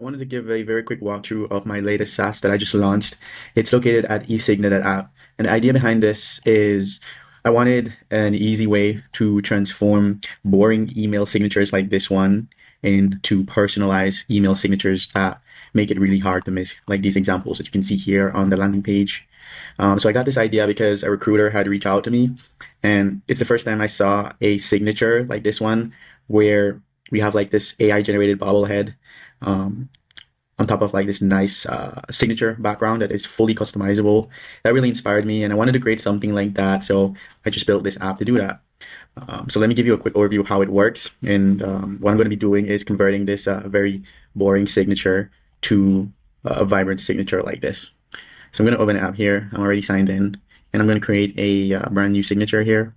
I wanted to give a very quick walkthrough of my latest SaaS that I just launched. It's located at esigna.app. And the idea behind this is I wanted an easy way to transform boring email signatures like this one into personalized email signatures that make it really hard to miss, like these examples that you can see here on the landing page. So I got this idea because a recruiter had reached out to me, and it's the first time I saw a signature like this one where we have like this AI generated bobblehead um, on top of like this nice signature background that is fully customizable. That really inspired me, and I wanted to create something like that. So I just built this app to do that. So let me give you a quick overview of how it works. And what I'm going to be doing is converting this very boring signature to a vibrant signature like this. So I'm going to open an app here. I'm already signed in, and I'm going to create a brand new signature here.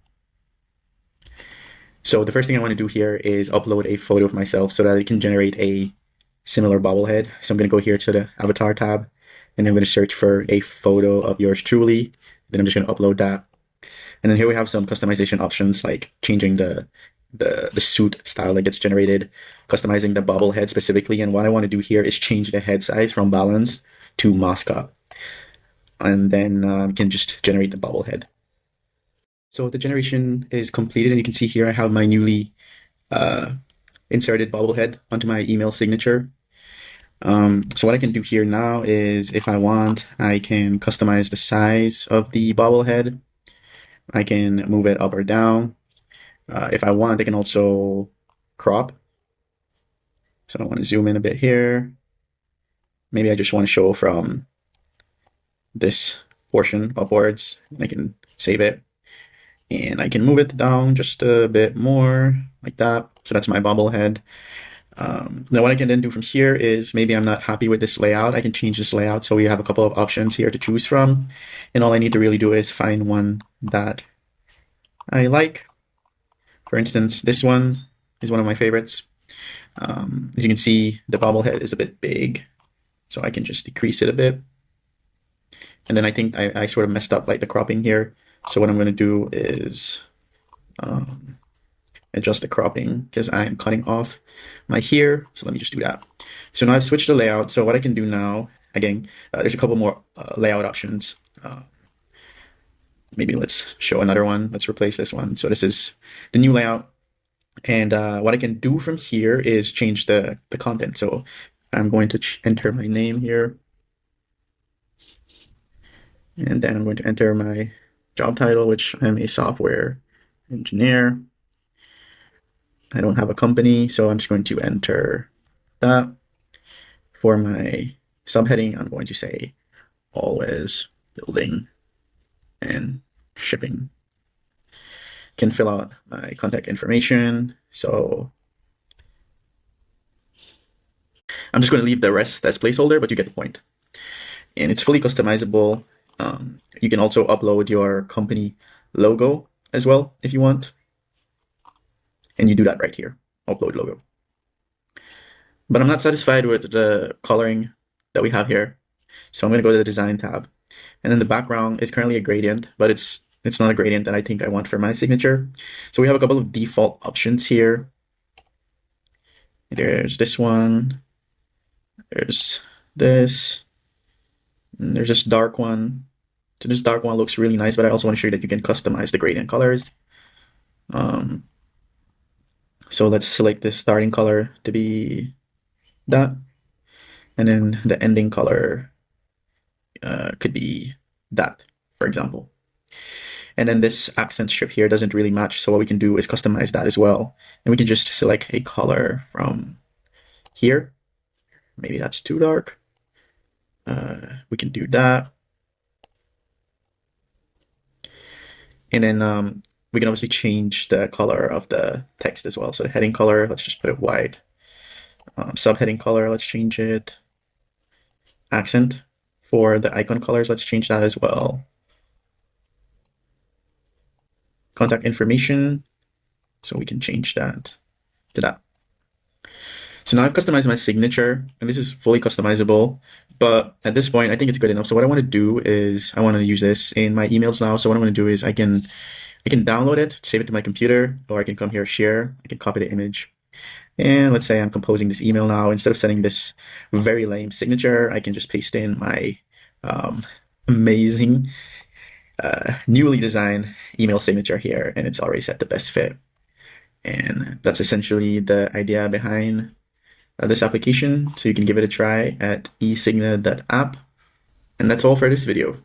So the first thing I want to do here is upload a photo of myself so that it can generate a similar bobblehead. So I'm going to go here to the avatar tab, and I'm going to search for a photo of yours truly. Then I'm just going to upload that. And then here we have some customization options like changing the suit style that gets generated, customizing the bobblehead specifically. And what I want to do here is change the head size from balanced to mascot. And then you can just generate the bobblehead. So the generation is completed, and you can see here I have my newly inserted bobblehead onto my email signature. So what I can do here now is, if I want, I can customize the size of the bobblehead. I can move it up or down. If I want, I can also crop. So I want to zoom in a bit here. Maybe I just want to show from this portion upwards, and I can save it. And I can move it down just a bit more, like that. So that's my bobblehead. Now what I can then do from here is, maybe I'm not happy with this layout, I can change this layout. So we have a couple of options here to choose from. And all I need to really do is find one that I like. For instance, this one is one of my favorites. As you can see, the bobblehead is a bit big, so I can just decrease it a bit. And then I think I sort of messed up like the cropping here. So what I'm going to do is adjust the cropping because I'm cutting off my hair. So let me just do that. So now I've switched the layout. So what I can do now, again, there's a couple more layout options. Maybe let's show another one. Let's replace this one. So this is the new layout. And what I can do from here is change the content. So I'm going to enter my name here. And then I'm going to enter my job title, which I'm a software engineer. I don't have a company, so I'm just going to enter that. For my subheading, I'm going to say always building and shipping. Can fill out my contact information. So I'm just going to leave the rest as placeholder, but you get the point. And it's fully customizable. You can also upload your company logo as well if you want. And you do that right here, upload logo. But I'm not satisfied with the coloring that we have here. So I'm going to go to the design tab. And then the background is currently a gradient, but it's not a gradient that I think I want for my signature. So we have a couple of default options here. There's this one. There's this. And there's this dark one. So this dark one looks really nice, but I also want to show you that you can customize the gradient colors. So let's select this starting color to be that. And then the ending color could be that, for example. And then this accent strip here doesn't really match. So what we can do is customize that as well. And we can just select a color from here. Maybe that's too dark. We can do that. And then we can obviously change the color of the text as well. So the heading color, let's just put it white. Subheading color, let's change it. Accent for the icon colors, let's change that as well. Contact information, so we can change that to that. So now I've customized my signature, and this is fully customizable, but at this point, I think it's good enough. So what I want to do is, I want to use this in my emails now. So what I'm going to do is I can download it, save it to my computer, or I can come here, share, I can copy the image, And let's say I'm composing this email now. Instead of sending this very lame signature, I can just paste in my amazing newly designed email signature here, and it's already set the best fit. And that's essentially the idea behind this application. So you can give it a try at esigna.app. And that's all for this video.